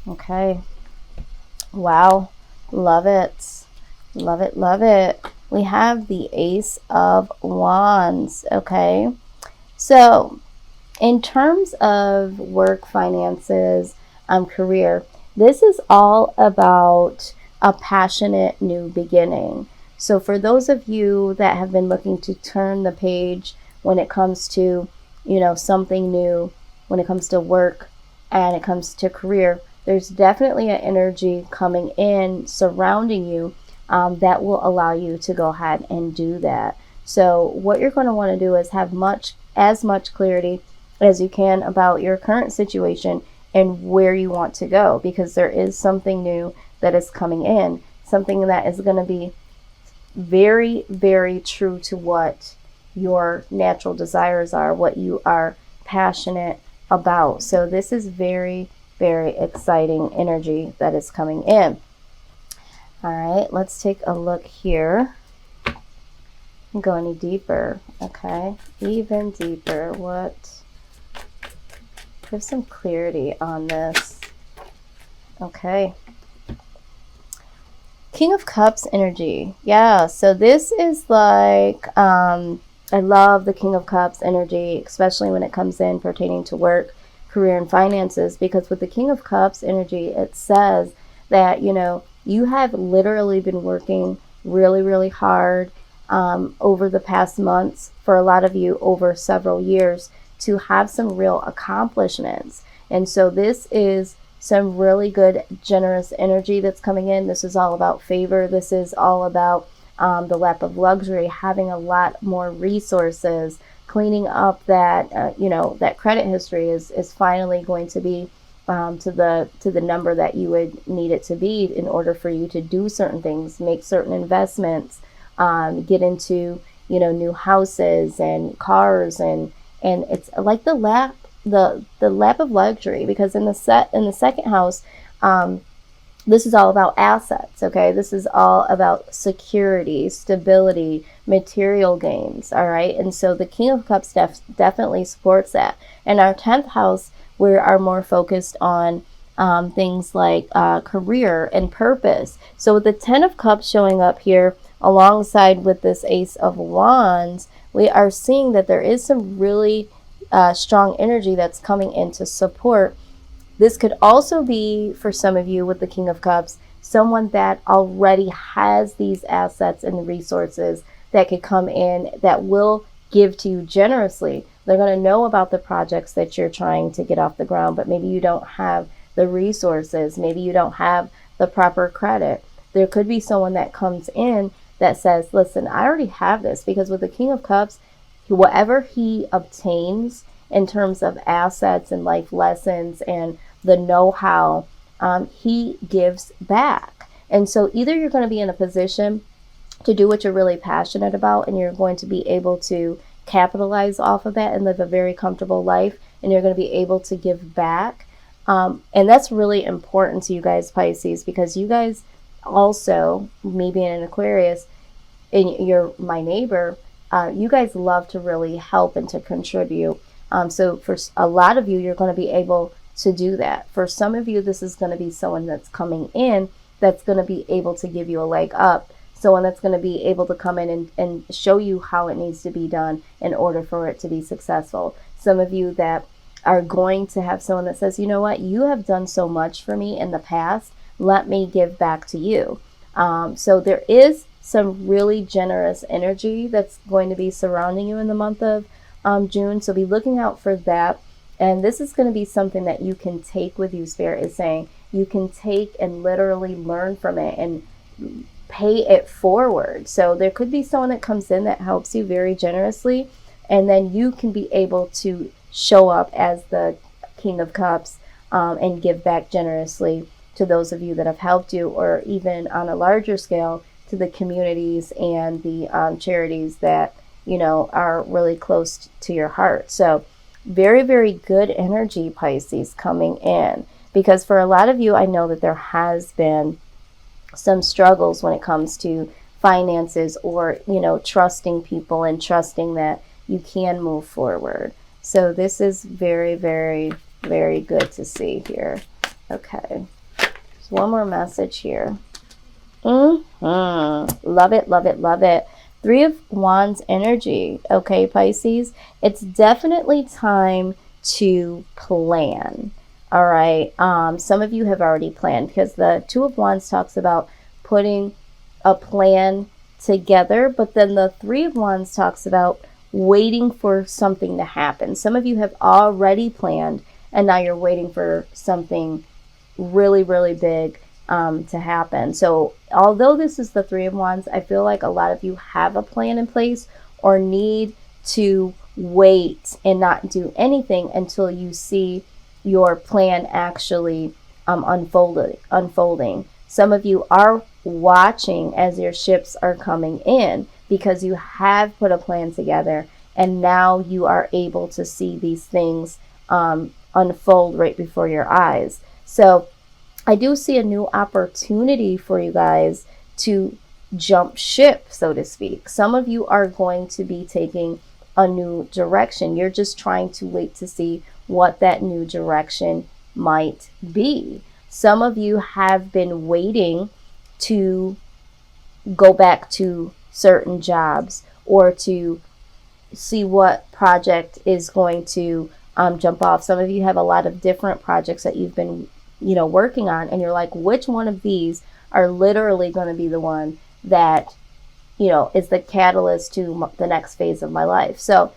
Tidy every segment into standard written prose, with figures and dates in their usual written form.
Okay. Wow. Love it. Love it. Love it. We have the Ace of Wands. Okay. So, in terms of work, finances, career, this is all about a passionate new beginning. So, for those of you that have been looking to turn the page when it comes to, something new, when it comes to work and it comes to career, there's definitely an energy coming in surrounding you that will allow you to go ahead and do that. So, what you're going to want to do is have as much clarity as you can about your current situation and where you want to go, because there is something new that is coming in, something that is going to be very, very true to what your natural desires are, what you are passionate about. So this is very, very exciting energy that is coming in. All right, let's take a look here. Go any deeper. Okay, even deeper. Give some clarity on this. Okay. King of Cups energy. Yeah, so this is like, I love the King of Cups energy, especially when it comes in pertaining to work, career, and finances, because with the King of Cups energy, it says that, you have literally been working really, really hard over the past months, for a lot of you over several years, to have some real accomplishments. And so this is some really good, generous energy that's coming in. This is all about favor. This is all about the lap of luxury, having a lot more resources, cleaning up that, that credit history is finally going to be to the number that you would need it to be in order for you to do certain things, make certain investments, get into, new houses and cars, and it's like the lap of luxury, because in the second house, this is all about assets. Okay, this is all about security, stability, material gains. All right, and so the King of Cups definitely supports that. And our 10th house, we are more focused on things like career and purpose. So with the 10 of Cups showing up here alongside with this Ace of Wands, we are seeing that there is some really strong energy that's coming in to support. This could also be, for some of you with the King of Cups, someone that already has these assets and resources that could come in that will give to you generously. They're going to know about the projects that you're trying to get off the ground, but maybe you don't have the resources. Maybe you don't have the proper credit. There could be someone that comes in that says, listen, I already have this, because with the King of Cups, whatever he obtains in terms of assets and life lessons and the know-how, he gives back. And so either you're going to be in a position to do what you're really passionate about, and you're going to be able to capitalize off of that and live a very comfortable life, and you're going to be able to give back. And that's really important to you guys, Pisces, because you guys also, me being an Aquarius, and you're my neighbor, you guys love to really help and to contribute. So for a lot of you, you're going to be able to do that. For some of you, this is going to be someone that's coming in that's going to be able to give you a leg up. Someone that's going to be able to come in and show you how it needs to be done in order for it to be successful. Some of you that are going to have someone that says, you know what, you have done so much for me in the past. Let me give back to you. So there is some really generous energy that's going to be surrounding you in the month of June. So be looking out for that. And this is going to be something that you can take with you. Spirit is saying you can take and literally learn from it and pay it forward. So there could be someone that comes in that helps you very generously, and then you can be able to show up as the King of Cups and give back generously to those of you that have helped you, or even on a larger scale to the communities and the charities that are really close to your heart. So very, very good energy, Pisces, coming in, because for a lot of you, I know that there has been some struggles when it comes to finances, or trusting people and trusting that you can move forward. So this is very, very, very good to see here. Okay. One more message here. Love it, love it, love it. Three of Wands energy. Okay, Pisces. It's definitely time to plan. All right. Some of you have already planned, because the Two of Wands talks about putting a plan together, but then the Three of Wands talks about waiting for something to happen. Some of you have already planned, and now you're waiting for something really, really big to happen. So although this is the Three of Wands, I feel like a lot of you have a plan in place, or need to wait and not do anything until you see your plan actually unfolding. Some of you are watching as your ships are coming in, because you have put a plan together, and now you are able to see these things unfold right before your eyes. So I do see a new opportunity for you guys to jump ship, so to speak. Some of you are going to be taking a new direction. You're just trying to wait to see what that new direction might be. Some of you have been waiting to go back to certain jobs, or to see what project is going to jump off. Some of you have a lot of different projects that you've been working on, and you're like, which one of these are literally going to be the one that is the catalyst to the next phase of my life. So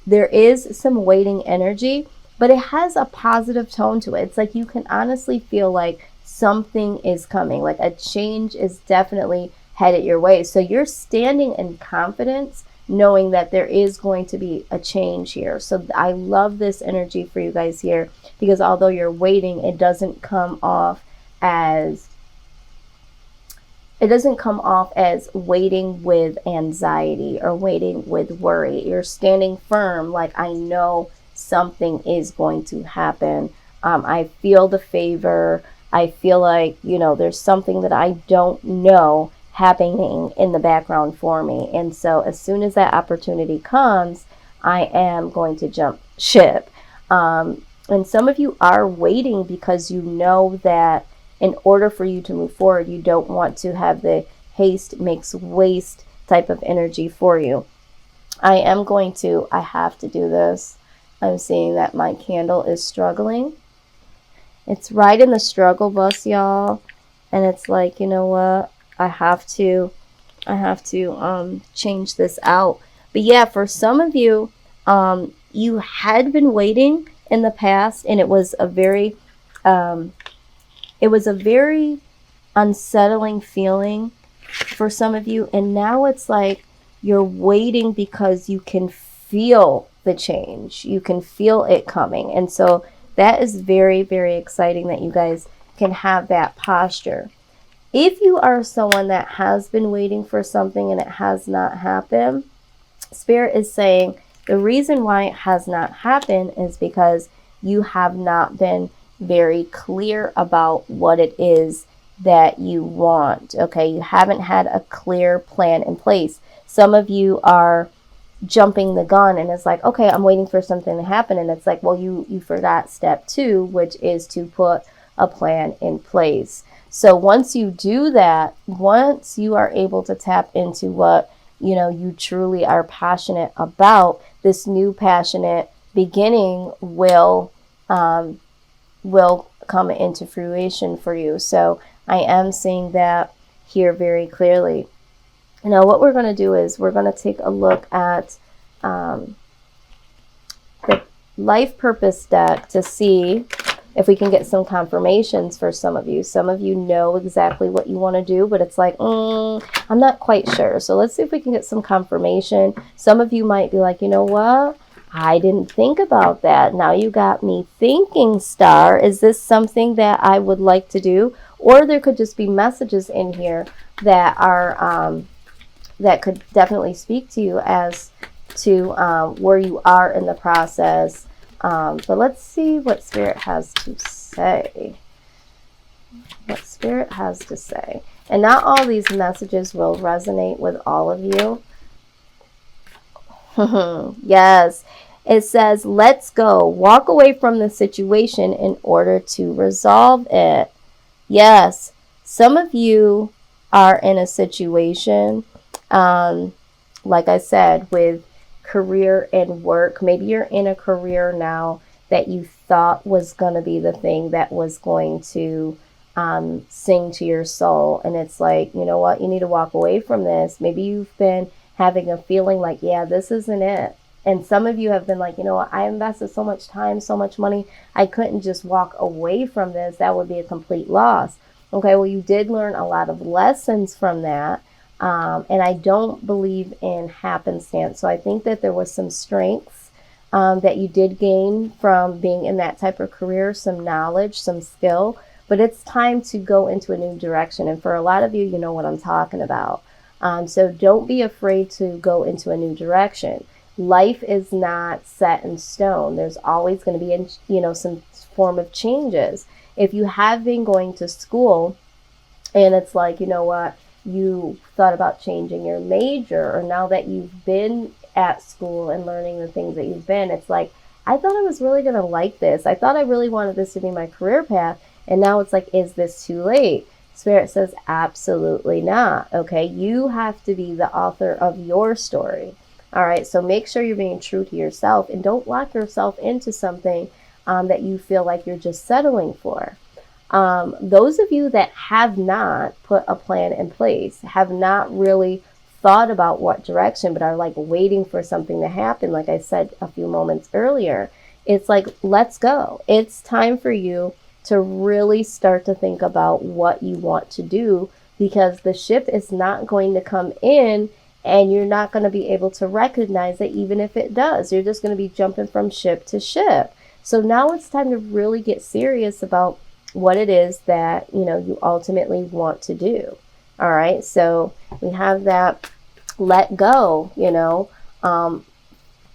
there is some waiting energy, but it has a positive tone to it. It's like you can honestly feel like something is coming, like a change is definitely headed your way. So you're standing in confidence, knowing that there is going to be a change here. So I love this energy for you guys here, because although you're waiting, it doesn't come off as waiting with anxiety or waiting with worry. You're standing firm, like, I know something is going to happen. I feel the favor. I feel like, there's something that I don't know happening in the background for me. And so as soon as that opportunity comes, I am going to jump ship. And some of you are waiting because you know that in order for you to move forward, you don't want to have the haste makes waste type of energy for you. I have to do this. I'm seeing that my candle is struggling. It's right in the struggle bus, y'all. And it's like, you know what? I have to change this out. But yeah, for some of you, you had been waiting in the past, and it was a very unsettling feeling for some of you. And now it's like you're waiting because you can feel the change. You can feel it coming. And so that is very, very exciting that you guys can have that posture. If you are someone that has been waiting for something and it has not happened, Spirit is saying the reason why it has not happened is because you have not been very clear about what it is that you want. Okay, you haven't had a clear plan in place. Some of you are jumping the gun, and it's like, okay, I'm waiting for something to happen, and it's like, well, you forgot step 2, which is to put a plan in place. So once you do that, once you are able to tap into what you truly are passionate about, this new passionate beginning will come into fruition for you. So I am seeing that here very clearly. Now what we're going to do is we're going to take a look at the life purpose deck to see if we can get some confirmations for some of you. Some of you know exactly what you want to do, but it's like, I'm not quite sure. So let's see if we can get some confirmation. Some of you might be like, you know what? I didn't think about that. Now you got me thinking, Star. Is this something that I would like to do? Or there could just be messages in here that are that could definitely speak to you as to where you are in the process. But let's see what Spirit has to say. What Spirit has to say. And not all these messages will resonate with all of you. Yes. It says, let's go. Walk away from the situation in order to resolve it. Yes, some of you are in a situation, um, like I said, with career and work. Maybe you're in a career now that you thought was going to be the thing that was going to sing to your soul. And it's like, you know what? You need to walk away from this. Maybe you've been having a feeling like, yeah, this isn't it. And some of you have been like, you know what? I invested so much time, so much money. I couldn't just walk away from this. That would be a complete loss. Okay, well, you did learn a lot of lessons from that. And I don't believe in happenstance. So I think that there was some strengths that you did gain from being in that type of career, some knowledge, some skill. But it's time to go into a new direction. And for a lot of you, you know what I'm talking about. So don't be afraid to go into a new direction. Life is not set in stone. There's always going to be, some form of changes. If you have been going to school and it's like, you know what, you thought about changing your major, or now that you've been at school and learning the things that you've been, it's like, I thought I was really going to like this. I thought I really wanted this to be my career path. And now it's like, is this too late? Spirit says, absolutely not. Okay. You have to be the author of your story. All right. So make sure you're being true to yourself and don't lock yourself into something that you feel like you're just settling for. Those of you that have not put a plan in place, have not really thought about what direction, but are like waiting for something to happen, like I said a few moments earlier, it's like, let's go. It's time for you to really start to think about what you want to do, because the ship is not going to come in and you're not going to be able to recognize it. Even if it does, you're just going to be jumping from ship to ship. So now it's time to really get serious about what it is that, you ultimately want to do. All right. So we have that let go,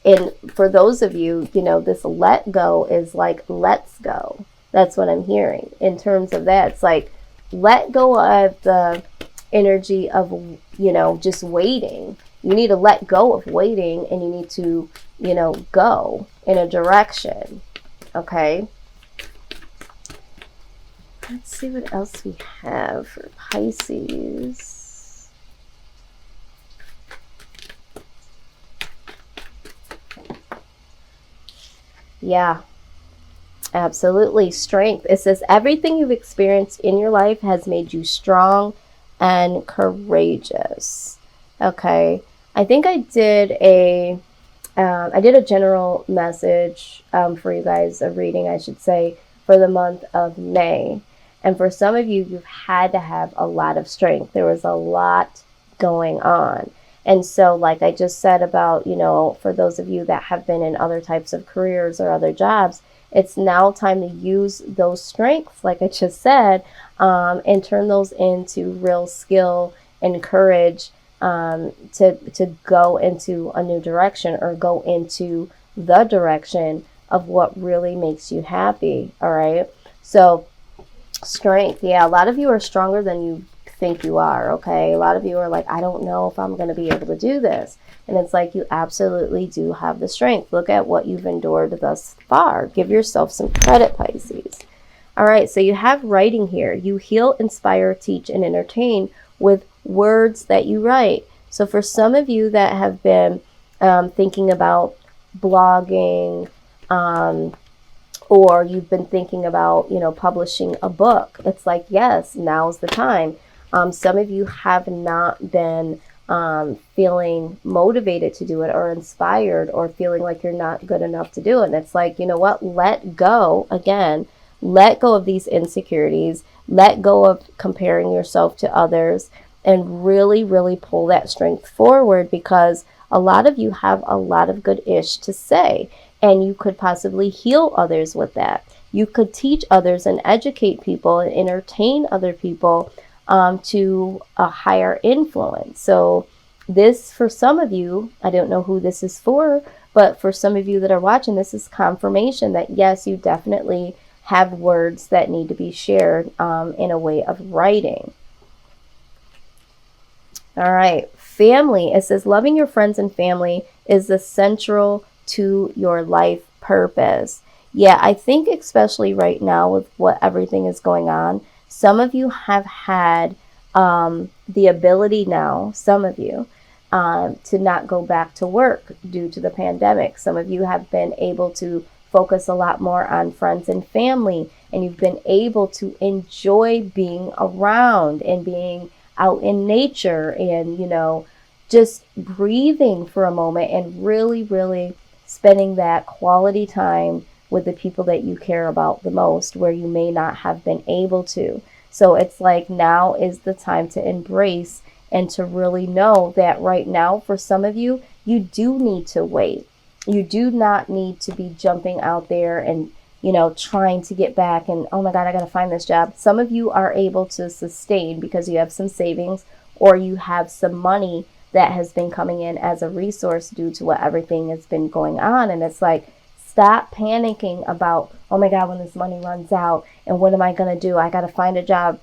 and for those of you, this let go is like, let's go. That's what I'm hearing in terms of that. It's like, let go of the energy of, just waiting. You need to let go of waiting, and you need to, go in a direction. Okay. Let's see what else we have for Pisces. Yeah, absolutely. Strength. It says everything you've experienced in your life has made you strong and courageous. Okay. I think I did a general message for you guys, a reading, I should say, for the month of May. And for some of you, you've had to have a lot of strength. There was a lot going on. And so, like I just said about, for those of you that have been in other types of careers or other jobs, it's now time to use those strengths, like I just said, and turn those into real skill and courage to go into a new direction, or go into the direction of what really makes you happy. All right. So strength. Yeah. A lot of you are stronger than you think you are. Okay. A lot of you are like, I don't know if I'm going to be able to do this. And it's like, you absolutely do have the strength. Look at what you've endured thus far. Give yourself some credit, Pisces. All right. So you have writing here. You heal, inspire, teach, and entertain with words that you write. So for some of you that have been thinking about blogging, or you've been thinking about, publishing a book, it's like, yes, now's the time. Some of you have not been feeling motivated to do it, or inspired, or feeling like you're not good enough to do it. And it's like, you know what? Let go again. Let go of these insecurities. Let go of comparing yourself to others, and really, really pull that strength forward, because a lot of you have a lot of good ish to say, and you could possibly heal others with that. You could teach others and educate people and entertain other people to a higher influence. So this, for some of you, I don't know who this is for, but for some of you that are watching, this is confirmation that yes, you definitely have words that need to be shared in a way of writing. All right, family. It says loving your friends and family is essential to your life purpose. Yeah, I think especially right now with what everything is going on, Some of you have had the ability now, some of you, to not go back to work due to the pandemic. Some of you have been able to focus a lot more on friends and family, and you've been able to enjoy being around and being out in nature and, just breathing for a moment and really, really spending that quality time with the people that you care about the most, where you may not have been able to. So it's like now is the time to embrace and to really know that right now, for some of you, you do need to wait. You do not need to be jumping out there and, trying to get back and, oh my God, I got to find this job. Some of you are able to sustain because you have some savings or you have some money that has been coming in as a resource due to what everything has been going on. And it's like, stop panicking about, oh my God, when this money runs out and what am I going to do? I got to find a job.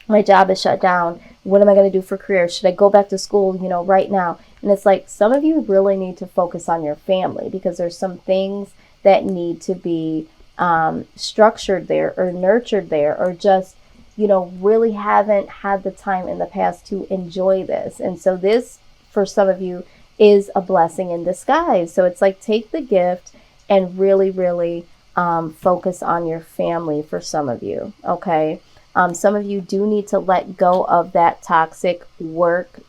My job is shut down. What am I going to do for career? Should I go back to school, right now? And it's like some of you really need to focus on your family because there's some things that need to be structured there or nurtured there or just, really haven't had the time in the past to enjoy this. And so this, for some of you, is a blessing in disguise. So it's like take the gift and really, really focus on your family for some of you, okay? Some of you do need to let go of that toxic work,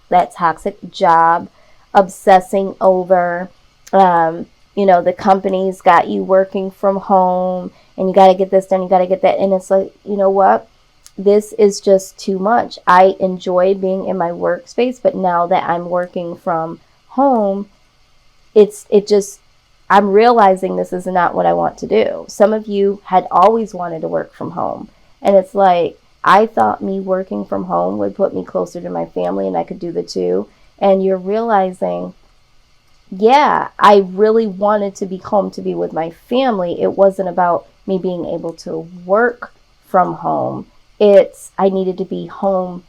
that toxic job, obsessing over, the company's got you working from home and you got to get this done, you got to get that. And it's like, you know what? This is just too much. I enjoy being in my workspace, but now that I'm working from home, I'm realizing this is not what I want to do. Some of you had always wanted to work from home. And it's like, I thought me working from home would put me closer to my family and I could do the two. And you're realizing, yeah, I really wanted to be home to be with my family. It wasn't about me being able to work from home. I needed to be home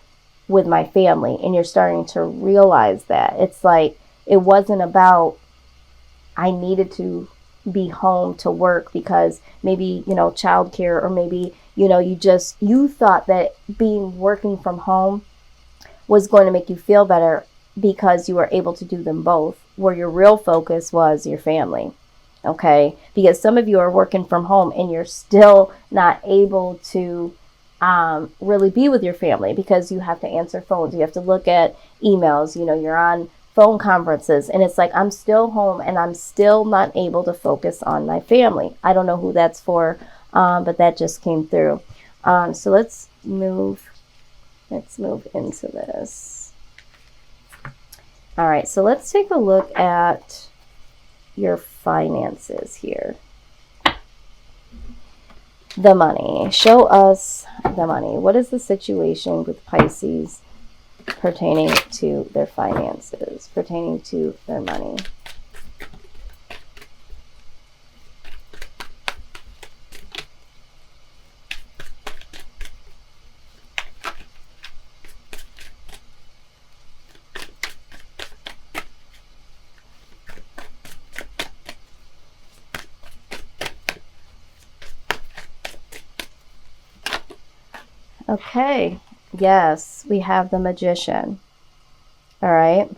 with my family. And you're starting to realize that. It's like, it wasn't about I needed to be home to work because maybe, childcare, or maybe, you thought that working from home was going to make you feel better because you were able to do them both, where your real focus was your family. Okay. Because some of you are working from home and you're still not able to really be with your family because you have to answer phones. You have to look at emails, you're on phone conferences, and it's like I'm still home and I'm still not able to focus on my family. I don't know who that's for, but that just came through. So let's move into this. All right, so let's take a look at your finances here. The money. Show us the money. What is the situation with Pisces pertaining to their finances, pertaining to their money? Okay, yes, we have the Magician. All right.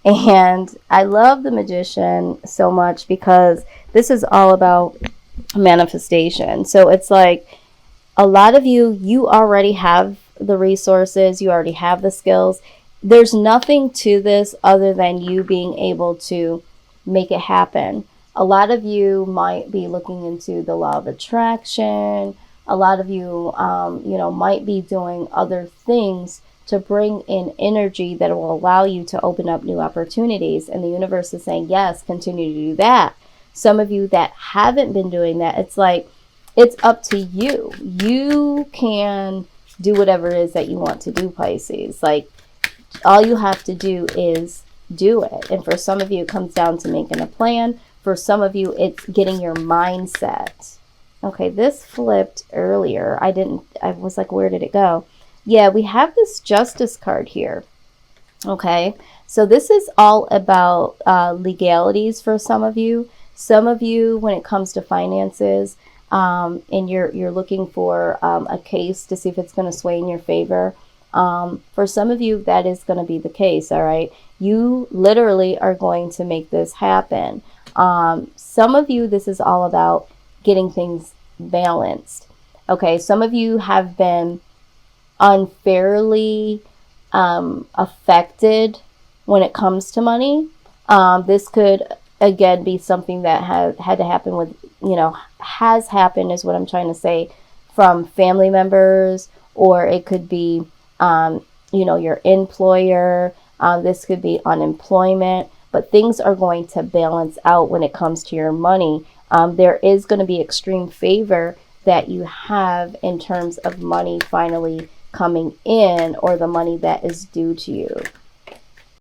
And I love the Magician so much because this is all about manifestation. So it's like a lot of you already have the resources, you already have the skills. There's nothing to this other than you being able to make it happen. A lot of you might be looking into the law of attraction. A lot of you, might be doing other things to bring in energy that will allow you to open up new opportunities. And the universe is saying, yes, continue to do that. Some of you that haven't been doing that, it's like, it's up to you. You can do whatever it is that you want to do, Pisces. Like, all you have to do is do it. And for some of you, it comes down to making a plan. For some of you, it's getting your mindset. Okay, this flipped earlier. I was like, where did it go? Yeah, we have this Justice card here. Okay, so this is all about legalities for some of you. Some of you, when it comes to finances, and you're looking for a case to see if it's going to sway in your favor. For some of you, that is going to be the case. All right, you literally are going to make this happen. Some of you, this is all about getting things balanced. Okay, some of you have been unfairly affected when it comes to money. This could again be something that had to happen with, has happened is what I'm trying to say, from family members, or it could be, your employer. This could be unemployment, but things are going to balance out when it comes to your money. There is going to be extreme favor that you have in terms of money finally coming in, or the money that is due to you.